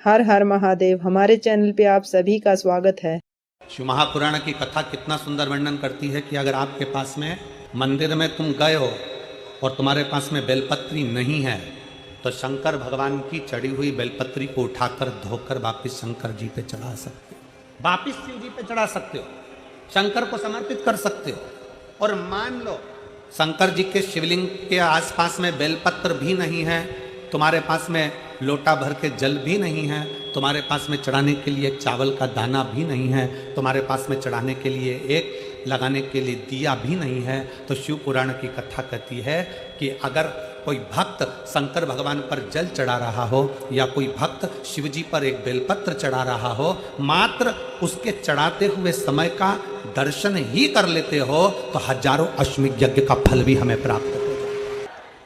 हर हर महादेव। हमारे चैनल पे आप सभी का स्वागत है। शिव महापुराण की कथा कितना सुंदर वर्णन करती है कि अगर आपके पास में मंदिर में तुम गए हो और तुम्हारे पास में बेलपत्री नहीं है तो शंकर भगवान की चढ़ी हुई बेलपत्री को उठाकर धोकर वापिस शंकर जी पे चढ़ा सकते हो, वापिस शिव जी पे चढ़ा सकते हो, शंकर को समर्पित कर सकते हो। और मान लो शंकर जी के शिवलिंग के आसपास में बेलपत्र भी नहीं है, तुम्हारे पास में लोटा भर के जल भी नहीं है, तुम्हारे पास में चढ़ाने के लिए एक चावल का दाना भी नहीं है, तुम्हारे पास में चढ़ाने के लिए एक लगाने के लिए दिया भी नहीं है, तो शिव पुराण की कथा कहती है कि अगर कोई भक्त शंकर भगवान पर जल चढ़ा रहा हो या कोई भक्त शिव जी पर एक बेलपत्र चढ़ा रहा हो, मात्र उसके चढ़ाते हुए समय का दर्शन ही कर लेते हो तो हजारों अश्वमेध यज्ञ का फल भी हमें प्राप्त हो।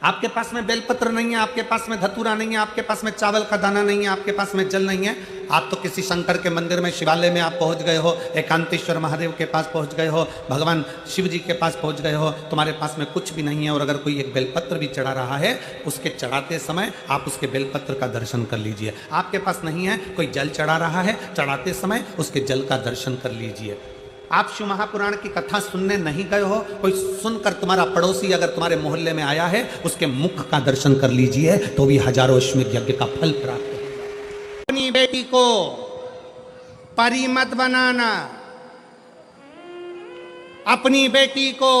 आपके पास में बेलपत्र नहीं है, आपके पास में धतूरा नहीं है, आपके पास में चावल का दाना नहीं है, आपके पास में जल नहीं है, आप तो किसी शंकर के मंदिर में शिवालय में आप पहुंच गए हो, एकांतेश्वर महादेव के पास पहुंच गए हो, भगवान शिव जी के पास पहुंच गए हो, तुम्हारे पास में कुछ भी नहीं है। और अगर कोई एक बेलपत्र भी चढ़ा रहा है, उसके चढ़ाते समय आप उसके बेलपत्र का दर्शन कर लीजिए। आपके पास नहीं है, कोई जल चढ़ा रहा है, चढ़ाते समय उसके जल का दर्शन कर लीजिए। आप शिव महापुराण की कथा सुनने नहीं गए हो, कोई सुनकर तुम्हारा पड़ोसी अगर तुम्हारे मोहल्ले में आया है, उसके मुख का दर्शन कर लीजिए तो भी हजारों अश्वमेध यज्ञ का फल प्राप्त होगा। अपनी बेटी को परी मत बनाना, अपनी बेटी को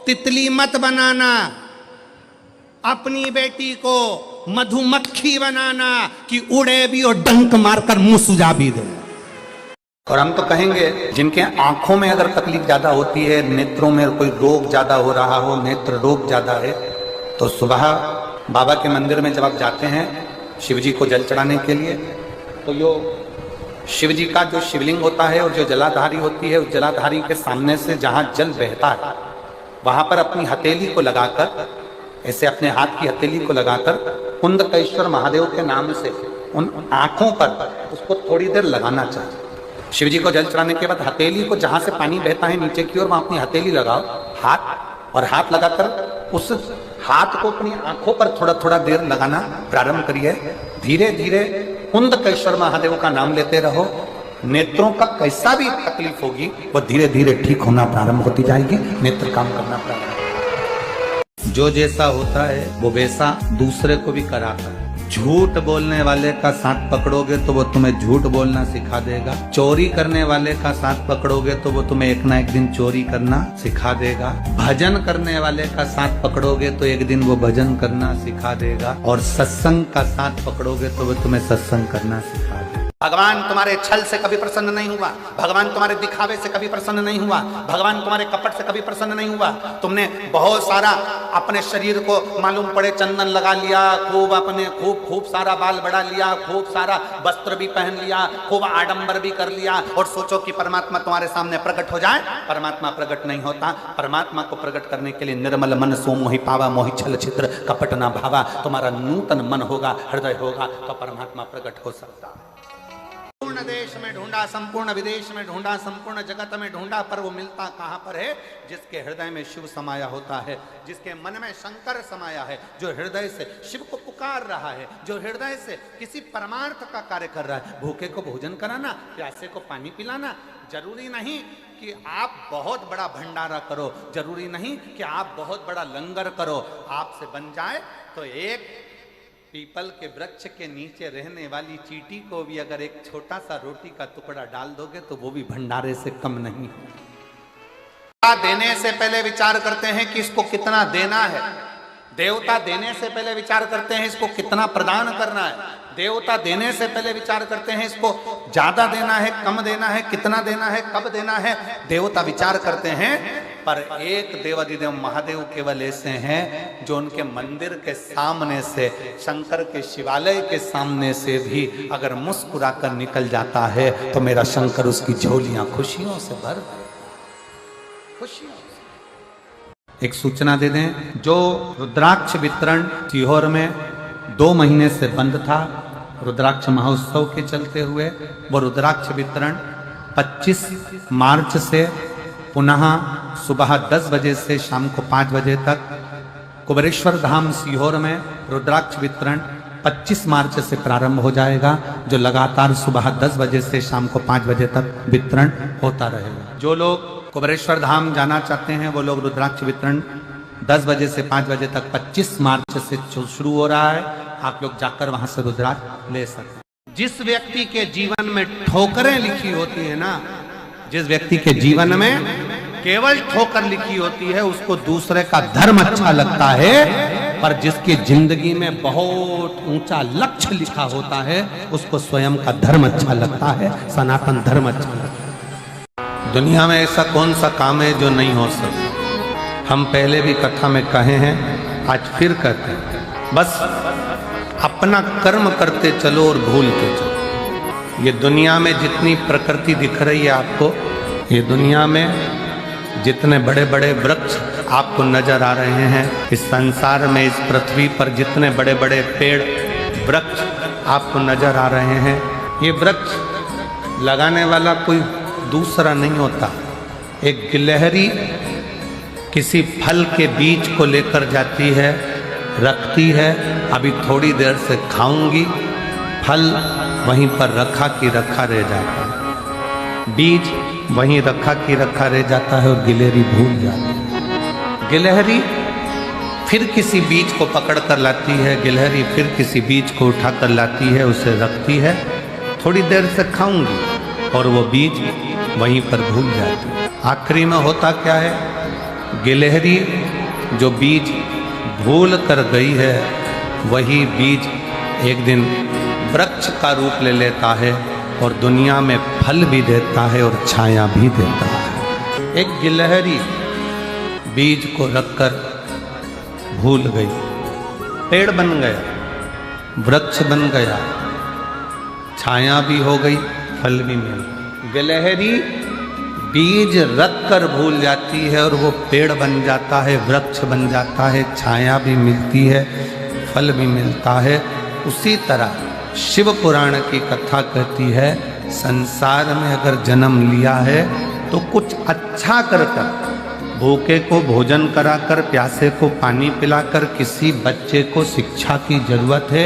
तितली मत बनाना, अपनी बेटी को मधुमक्खी बनाना कि उड़े भी और डंक मारकर मुंह सुझा भी दे। और हम तो कहेंगे जिनके आंखों में अगर तकलीफ ज्यादा होती है, नेत्रों में कोई रोग ज्यादा हो रहा हो, नेत्र रोग ज्यादा है, तो सुबह बाबा के मंदिर में जब आप जाते हैं शिव जी को जल चढ़ाने के लिए, तो यो शिव जी का जो शिवलिंग होता है और जो जलाधारी होती है, उस जलाधारी के सामने से जहां जल बहता है वहां पर अपनी हथेली को लगाकर, ऐसे अपने हाथ की हथेली को लगाकर कुंदकेश्वर महादेव के नाम से उन आंखों पर उसको थोड़ी देर लगाना चाहिए। शिव जी को जल चढ़ाने के बाद हथेली को, जहां से पानी बहता है नीचे की ओर, वहां अपनी हथेली लगाओ हाथ, और हाथ लगाकर उस हाथ को अपनी आंखों पर थोड़ा थोड़ा देर लगाना प्रारंभ करिए। धीरे धीरे कुंदकेश्वर महादेव का नाम लेते रहो। नेत्रों का कैसा भी तकलीफ होगी वो धीरे धीरे ठीक होना प्रारंभ होती जाएगी, नेत्र काम करना प्रारंभ। जो जैसा होता है वो वैसा दूसरे को भी कराता है। झूठ बोलने वाले का साथ पकड़ोगे तो वो तुम्हें झूठ बोलना सिखा देगा, चोरी करने वाले का साथ पकड़ोगे तो वो तुम्हें एक ना एक दिन चोरी करना सिखा देगा, भजन करने वाले का साथ पकड़ोगे तो एक दिन वो भजन करना सिखा देगा, और सत्संग का साथ पकड़ोगे तो वो तुम्हें सत्संग करना सिखा देगा। भगवान तुम्हारे छल से कभी प्रसन्न नहीं हुआ, भगवान तुम्हारे दिखावे से कभी प्रसन्न नहीं हुआ, भगवान तुम्हारे कपट से कभी प्रसन्न नहीं हुआ। तुमने बहुत सारा अपने शरीर को मालूम पड़े चंदन लगा लिया, खूब अपने खूब सारा बाल बढ़ा लिया, खूब सारा वस्त्र भी पहन लिया, खूब आडंबर भी कर लिया, और सोचो कि परमात्मा तुम्हारे सामने प्रकट हो जाए। परमात्मा प्रकट नहीं होता। परमात्मा को प्रकट करने के लिए निर्मल मन सो मोहि पावा, मोहि छल छिद्र कपट ना भावा। तुम्हारा नूतन मन होगा, हृदय होगा, तो परमात्मा प्रकट हो सकता है। संपूर्ण देश में ढूंढा, संपूर्ण विदेश में ढूंढा, संपूर्ण जगत में ढूंढा, पर वो मिलता कहां पर है? जिसके हृदय में शिव समाया होता है, जिसके मन में शंकर समाया है, जो हृदय से शिव को पुकार रहा है, जो हृदय से किसी परमार्थ का कार्य कर रहा है। भूखे को भोजन कराना, प्यासे को पानी पिलाना। जरूरी नहीं कि आप बहुत बड़ा भंडारा करो, जरूरी नहीं कि आप बहुत बड़ा लंगर करो। आपसे बन जाए तो एक पीपल के वृक्ष के नीचे रहने वाली चींटी को भी अगर एक छोटा सा रोटी का टुकड़ा डाल दोगे तो वो भी भंडारे से कम नहीं है। देने से पहले विचार करते हैं कि इसको कितना देना है। देवता देने से पहले विचार करते हैं इसको कितना प्रदान करना है। देवता देने से पहले विचार करते हैं इसको ज्यादा देना है, कम देना है, कितना देना है, कब देना है। देवता विचार करते हैं, पर एक देवाधिदेव महादेव केवल ऐसे हैं जो उनके मंदिर के सामने से, शंकर के शिवालय के सामने से भी अगर मुस्कुरा कर निकल जाता है तो मेरा शंकर उसकी झोलियां खुशियों से भर दे, खुशियों। एक सूचना दे दें, जो रुद्राक्ष वितरण सीहोर में 2 महीने से बंद था, रुद्राक्ष महोत्सव के चलते हुए, वो रुद्राक्ष वितरण 25 मार्च से पुनः सुबह 10 बजे से शाम को 5 बजे तक कुबेरेश्वर धाम सीहोर में रुद्राक्ष वितरण 25 मार्च से प्रारंभ हो जाएगा, जो लगातार सुबह 10 बजे से शाम को 5 बजे तक वितरण होता रहेगा। जो लोग कुबेरेश्वर धाम जाना चाहते हैं वो लोग रुद्राक्ष वितरण 10 बजे से 5 बजे तक 25 मार्च से शुरू हो रहा है। आप लोग जाकर वहां से रुद्राक्ष ले सकते हैं। जिस व्यक्ति के जीवन में ठोकरें लिखी होती है ना, जिस व्यक्ति के जीवन में केवल ठोकर लिखी होती है, उसको दूसरे का धर्म अच्छा लगता है, पर जिसकी जिंदगी में बहुत ऊंचा लक्ष्य लिखा होता है उसको स्वयं का धर्म अच्छा लगता है, सनातन धर्म अच्छा लगता है। दुनिया में ऐसा कौन सा काम है जो नहीं हो सकता? हम पहले भी कथा में कहे हैं, आज फिर कहते हैं, बस अपना कर्म करते चलो और भूलते चलो। ये दुनिया में जितनी प्रकृति दिख रही है आपको, ये दुनिया में जितने बड़े बड़े वृक्ष आपको नजर आ रहे हैं, इस संसार में, इस पृथ्वी पर जितने बड़े बड़े पेड़ वृक्ष आपको नजर आ रहे हैं, ये वृक्ष लगाने वाला कोई दूसरा नहीं होता। एक गिलहरी किसी फल के बीज को लेकर जाती है, रखती है, अभी थोड़ी देर से खाऊंगी, फल वहीं पर रखा कि रखा रह जाता है, बीज वहीं रखा कि रखा रह जाता है और गिलहरी भूल जाती है। गिलहरी फिर किसी बीज को पकड़ कर लाती है, गिलहरी फिर किसी बीज को उठा कर लाती है, उसे रखती है, थोड़ी देर से खाऊंगी, और वो बीज वहीं पर भूल जाती है। आखिरी में होता क्या है? गिलहरी जो बीज भूल कर गई है, वही बीज एक दिन वृक्ष का रूप ले लेता है और दुनिया में फल भी देता है और छाया भी देता है। एक गिलहरी बीज को रखकर भूल गई, पेड़ बन गया, वृक्ष बन गया, छाया भी हो गई, फल भी मिल गया। गिलहरी बीज रखकर भूल जाती है और वो पेड़ बन जाता है, वृक्ष बन जाता है, छाया भी मिलती है, फल भी मिलता है। उसी तरह शिव पुराण की कथा कहती है, संसार में अगर जन्म लिया है तो कुछ अच्छा कर कर, भूखे को भोजन कराकर, प्यासे को पानी पिलाकर, किसी बच्चे को शिक्षा की जरूरत है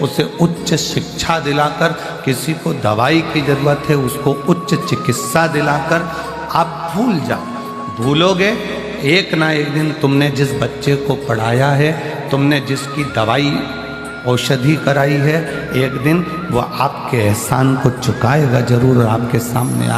उसे उच्च शिक्षा दिलाकर, किसी को दवाई की जरूरत है उसको उच्च चिकित्सा दिलाकर आप भूल जाओ। भूलोगे, एक ना एक दिन तुमने जिस बच्चे को पढ़ाया है, तुमने जिसकी दवाई औषधि कराई है, एक दिन वो आपके एहसान को चुकाएगा जरूर और आपके सामने आ